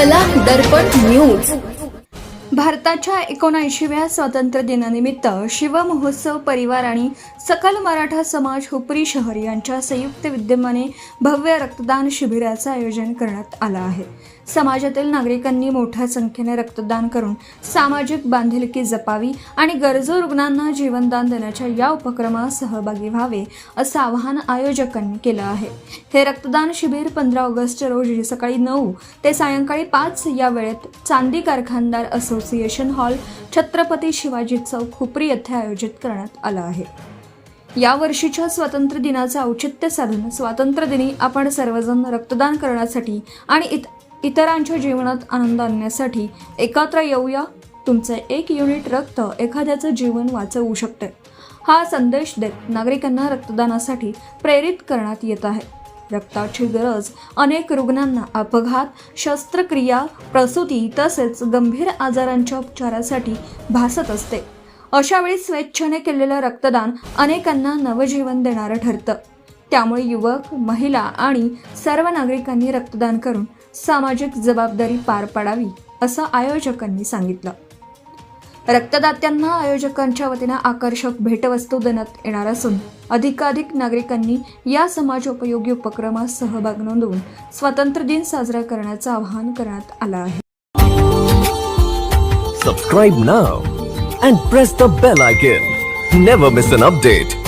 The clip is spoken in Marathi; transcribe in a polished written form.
कला दर्पण न्यूज। भारताच्या 79व्या स्वातंत्र्य दिनानिमित्त शिवमहोत्सव परिवार आणि सकल मराठा समाज हुपरी शहर यांच्या संयुक्त विद्यमाने भव्य रक्तदान शिबिराचं आयोजन करण्यात आलं आहे। समाजातील नागरिकांनी मोठ्या संख्येने रक्तदान करून सामाजिक बांधिलकी जपावी आणि गरजू रुग्णांना जीवनदान देण्याच्या या उपक्रमात सहभागी व्हावे असं आवाहन आयोजकांनी केलं आहे। हे रक्तदान शिबिर 15 ऑगस्ट रोजी सकाळी 9 ते सायंकाळी 5 या वेळेत चांदी कारखानदार असोसिएशन हॉल, छत्रपती शिवाजी चौक, हुपरी येथे आयोजित करण्यात आलं आहे। या वर्षीच्या स्वातंत्र्य दिनाचे औचित्य साधून स्वातंत्र्य दिनी आपण सर्वजण रक्तदान करण्यासाठी आणि इतरांच्या जीवनात आनंद आणण्यासाठी एकत्र येऊया। तुमचे 1 युनिट रक्त एखाद्याचं जीवन वाचवू शकते, हा संदेश देत नागरिकांना रक्तदानासाठी प्रेरित करण्यात येत आहे। रक्ताची गरज अनेक रुग्णांना अपघात, शस्त्रक्रिया, प्रसूती तसेच गंभीर आजारांच्या उपचारासाठी भासत असते। अशा वेळी स्वेच्छेने केलेलं रक्तदान अनेकांना नवजीवन देणारं ठरतं। त्यामुळे युवक, महिला आणि सर्व नागरिकांनी रक्तदान करून सामाजिक जबाबदारी पार पाडावी असं आयोजकांनी सांगितलं। रक्तदात्यांना आयोजकांच्या वतीनं आकर्षक भेटवस्तू देण्यात येणार असून अधिकाधिक नागरिकांनी या समाजोपयोगी उपक्रमात सहभाग नोंदवून स्वातंत्र्य दिन साजरा करण्याचं आवाहन करण्यात आलं आहे। Subscribe now and press the bell icon. Never miss an update.